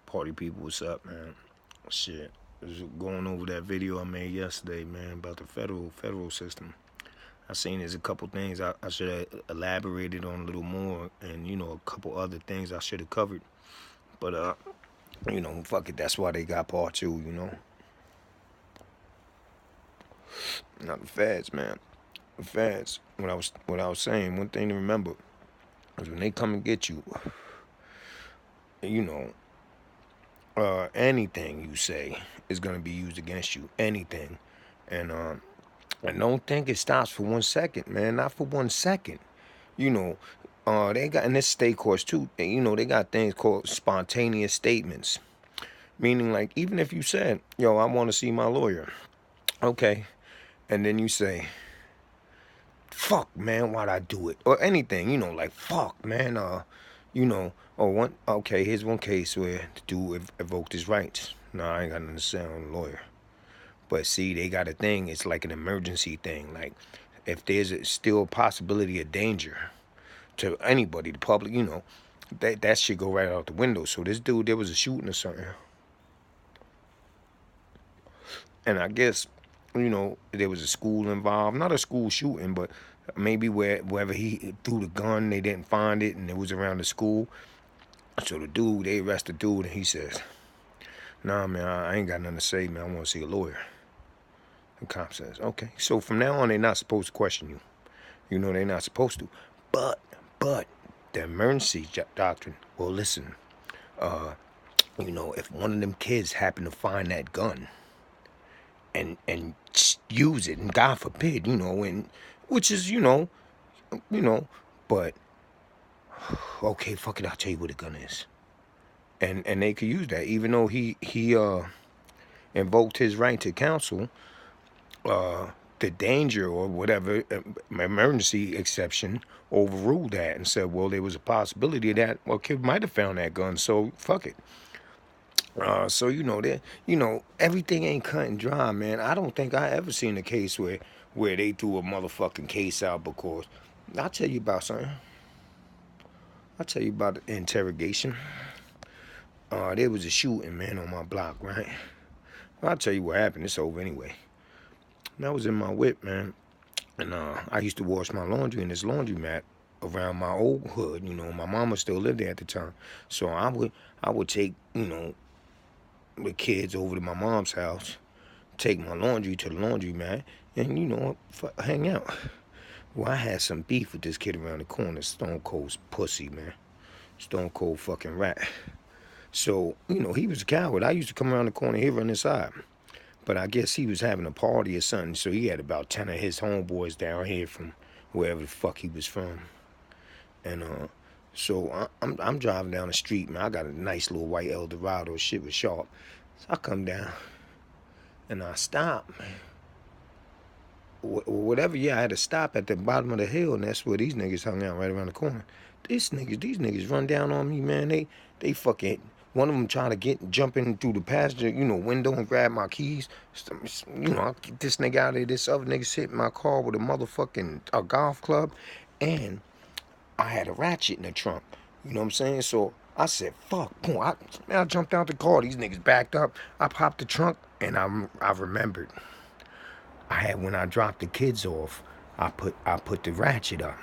Party people, what's up, man? Shit. Just going over that video I made yesterday, man, about the federal system. I seen there's a couple things I should have elaborated on a little more, and a couple other things I should have covered. But fuck it. That's why they got part two. Not the feds, man. The feds. What I was saying. One thing to remember is when they come and get you, you know, anything you say is gonna be used against you. Anything, and I don't think it stops for 1 second, man. Not for 1 second. You know, they got in this state courts too. They got things called spontaneous statements, meaning like even if you said, "Yo, I want to see my lawyer," okay, and then you say, "Fuck, man, why'd I do it?" or anything, like "Fuck, man," or one. Okay, here's one case where the dude invoked his rights. No, I ain't got nothing to say on the lawyer. But see, they got a thing. It's like an emergency thing. Like if there's still a possibility of danger to anybody, the public, that should go right out the window. So this dude, there was a shooting or something, and I guess there was a school involved. Not a school shooting, but maybe wherever he threw the gun, they didn't find it, and it was around the school. So they arrest the dude, and he says, "Nah, man, I ain't got nothing to say, man. I want to see a lawyer." The cop says, "Okay." So from now on, they're not supposed to question you. They're not supposed to. But the emergency doctrine. Well, listen. If one of them kids happen to find that gun and use it, and God forbid, and which is, but okay, fuck it, I'll tell you what the gun is, and they could use that, even though he invoked his right to counsel. The danger or whatever emergency exception overruled that and said, well, there was a possibility that kid might have found that gun, so fuck it. So that everything ain't cut and dry, man. I don't think I ever seen a case where they threw a motherfucking case out because I'll tell you about something. I'll tell you about the interrogation. There was a shooting, man, on my block, right? I'll tell you what happened. It's over anyway. And I was in my whip, man, and I used to wash my laundry in this laundromat around my old hood. My mama still lived there at the time, so I would take the kids over to my mom's house, take my laundry to the laundromat, and hang out. Well, I had some beef with this kid around the corner, stone cold pussy, man, stone cold fucking rat. So he was a coward. I used to come around the corner, he'd run inside. But I guess he was having a party or something, so he had about 10 of his homeboys down here from wherever the fuck he was from. And so I'm driving down the street, man. I got a nice little white Eldorado. Shit was sharp. So I come down, and I stop. Whatever, I had to stop at the bottom of the hill, and that's where these niggas hung out, right around the corner. These niggas run down on me, man. They fucking... One of them trying to jump in through the passenger, window and grab my keys. I get this nigga out of there. This other nigga sit in my car with a golf club. And I had a ratchet in the trunk. You know what I'm saying? So I said, fuck, boom. I jumped out the car. These niggas backed up. I popped the trunk, and I remembered. When I dropped the kids off, I put the ratchet up.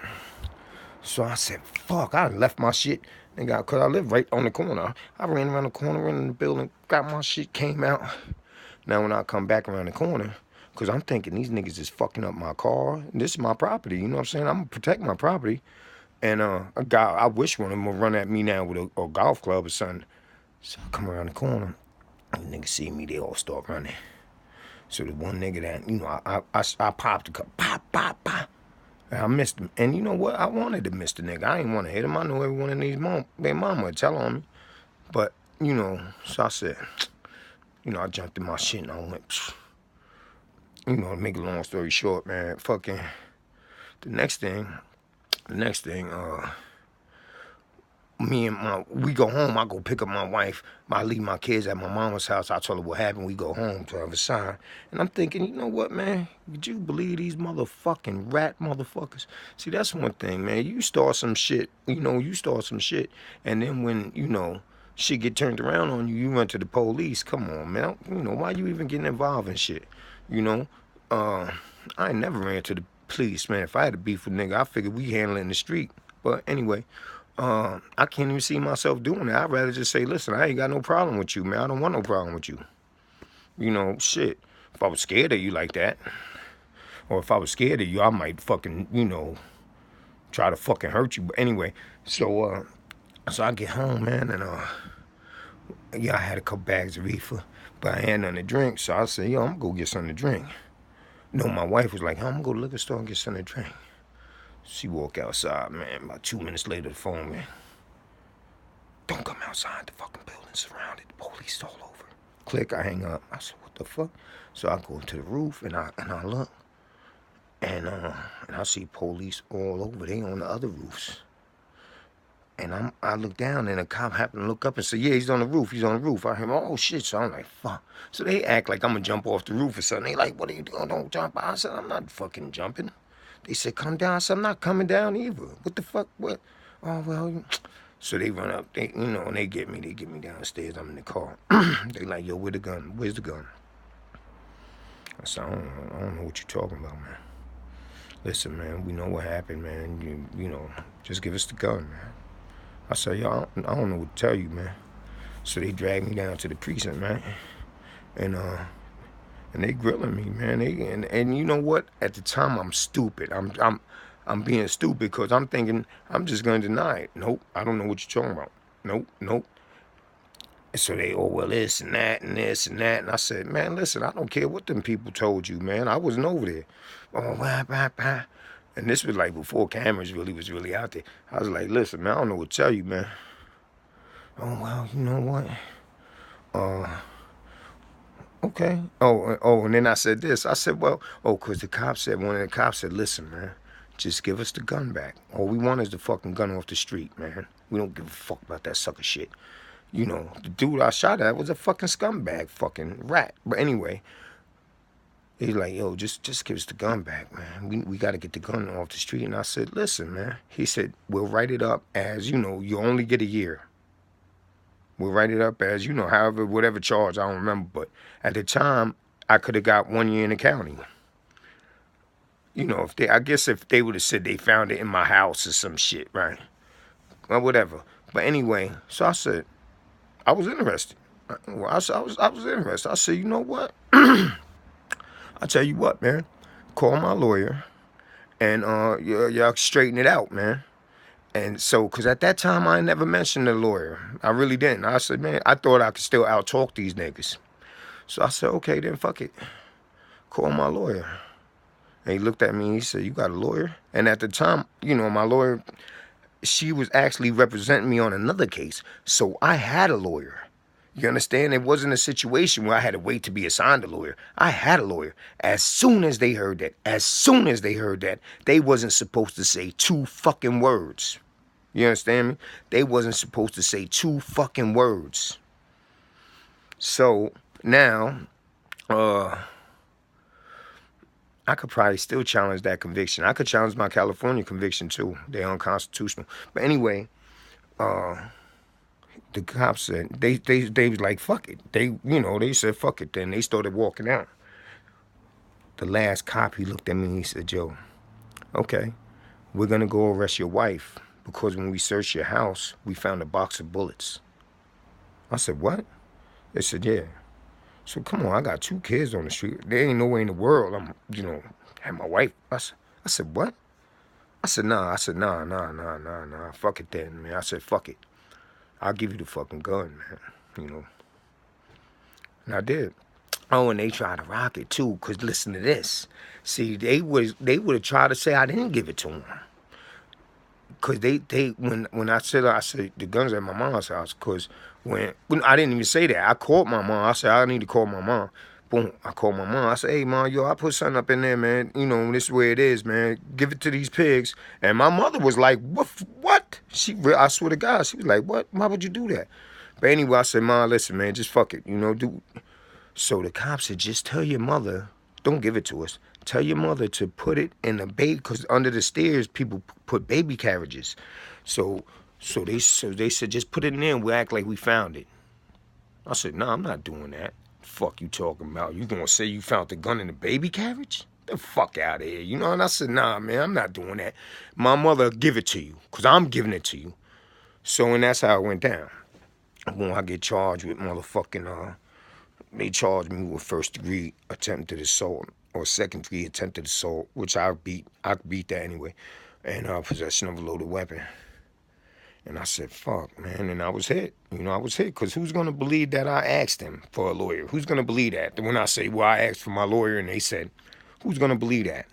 So I said, fuck, I left my shit. Because I live right on the corner. I ran around the corner, ran in the building, got my shit, came out. Now when I come back around the corner, because I'm thinking these niggas is fucking up my car. This is my property, you know what I'm saying? I'm going to protect my property. And I wish one of them would run at me now with a golf club or something. So I come around the corner, and the niggas see me, they all start running. So the one nigga that, I popped the cup, pop, pop, pop. I missed him. And you know what? I wanted to miss the nigga. I didn't want to hit him. I knew everyone in their mama would tell on me. But, so I said, I jumped in my shit and I went, to make a long story short, man, fucking, the next thing, we go home. I go pick up my wife. I leave my kids at my mama's house. I tell her what happened. We go home to the other side. And I'm thinking, you know what, man? Would you believe these motherfucking rat motherfuckers? See, that's one thing, man. You start some shit. And then when, shit get turned around on you, you run to the police. Come on, man. You know, why you even getting involved in shit? You know, I ain't never ran to the police, man. If I had to beef with a nigga, I figured we handle it in the street. But anyway, I can't even see myself doing that. I'd rather just say, listen, I ain't got no problem with you, man. I don't want no problem with you. You know, shit. If I was scared of you like that, or if I was scared of you, I might fucking, you know, try to fucking hurt you. But anyway, so I get home, man, and yeah, I had a couple bags of reefer, but I had nothing to drink. So I said, yo, I'm gonna go get something to drink. No, my wife was like, I'm gonna go to the liquor store and get something to drink. She walk outside, man. About 2 minutes later, the phone, man. Don't come outside. The fucking building's surrounded. The police all over. Click, I hang up. I said, what the fuck? So I go to the roof and I look. And I see police all over. They on the other roofs. And I look down and a cop happened to look up and say, yeah, he's on the roof. He's on the roof. I hear him, oh shit. So I'm like, fuck. So they act like I'm gonna jump off the roof or something. They like, what are you doing? Don't jump. I said, I'm not fucking jumping. They said, come down. I said, I'm not coming down either. What the fuck? What? Oh, well. So they run up, they, you know, and they get me downstairs. I'm in the car. They like, yo, where the gun? Where's the gun? I said, I don't know what you're talking about, man. Listen, man, we know what happened, man. You know, just give us the gun, man. I said, yo, I don't know what to tell you, man. So they dragged me down to the precinct, man. And they grilling me, man. And you know what? At the time, I'm stupid. I'm being stupid because I'm thinking I'm just gonna deny it. Nope, I don't know what you're talking about. Nope. And so they, oh well, this and that and this and that. And I said, man, listen, I don't care what them people told you, man. I wasn't over there. Oh, blah. And this was like before cameras was really out there. I was like, listen, man, I don't know what to tell you, man. Oh well, you know what? Okay. And then I said this. I said, well, because the cop said, one of the cops said, listen, man, just give us the gun back. All we want is the fucking gun off the street, man. We don't give a fuck about that sucker shit. You know, the dude I shot at was a fucking scumbag, fucking rat. But anyway, he's like, yo, just give us the gun back, man. We got to get the gun off the street. And I said, listen, man. He said, we'll write it up as, you know, you only get a year. We'll write it up as, you know, however, whatever charge, I don't remember. But at the time, I could have got 1 year in the county. You know, I guess if they would have said they found it in my house or some shit, right? Or whatever. But anyway, so I said, I was interested. Well, I was interested. I said, you know what? I tell you what, man. Call my lawyer and y'all straighten it out, man. And so, because at that time, I never mentioned the lawyer. I really didn't. I said, man, I thought I could still out-talk these niggas. So I said, okay, then fuck it. Call my lawyer. And he looked at me and he said, you got a lawyer? And at the time, you know, my lawyer, she was actually representing me on another case. So I had a lawyer. You understand? It wasn't a situation where I had to wait to be assigned a lawyer. I had a lawyer. As soon as they heard that, they wasn't supposed to say 2 fucking words. You understand me? They wasn't supposed to say 2 fucking words. So now, I could probably still challenge that conviction. I could challenge my California conviction too. They're unconstitutional. But anyway, the cops said they was like, fuck it. They said fuck it. Then they started walking out. The last cop, he looked at me and he said, yo, okay, we're gonna go arrest your wife because when we searched your house, we found a box of bullets. I said, what? They said, yeah. So come on, I got 2 kids on the street. There ain't no way in the world I'm, have my wife. I said, what? I said, nah. Fuck it then, man. I said, fuck it. I'll give you the fucking gun, man. And I did. Oh, and they tried to rock it too, cause listen to this. See, they would have tried to say I didn't give it to them. Cause when I said the gun's at my mom's house, cause when I didn't even say that. I called my mom. I said I need to call my mom. Boom, I called my mom. I said, hey mom, I put something up in there, man. This is where it is, man. Give it to these pigs. And my mother was like, what? I swear to God, she was like, what? Why would you do that? But anyway, I said, mom, listen, man, just fuck it, So the cop said, just tell your mother, don't give it to us. Tell your mother to put it in a baby, because under the stairs, people put baby carriages. So So they said, just put it in there and we'll act like we found it. I said, nah, I'm not doing that. Fuck you talking about? You gonna say you found the gun in the baby carriage? The fuck out of here, you know? And I said, nah, man, I'm not doing that. My mother give it to you, because I'm giving it to you. So, and that's how it went down. When I get charged with motherfucking, they charged me with first degree attempted assault or second degree attempted assault, which I beat that anyway, and possession of a loaded weapon. And I said, fuck, man. And I was hit. You know, I was hit because who's going to believe that I asked them for a lawyer? Who's going to believe that? When I say, well, I asked for my lawyer and they said, who's going to believe that?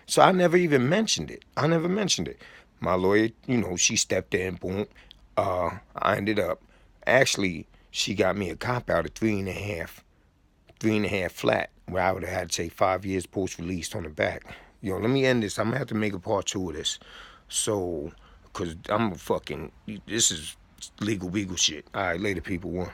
So I never even mentioned it. I never mentioned it. My lawyer, you know, she stepped in, boom. I ended up, actually, she got me a cop out of 3.5 flat, where I would have had to take 5 years post-release on the back. Yo, let me end this. I'm going to have to make a part 2 of this. So, because I'm fucking, this is legal beagle shit. All right, later, people. One.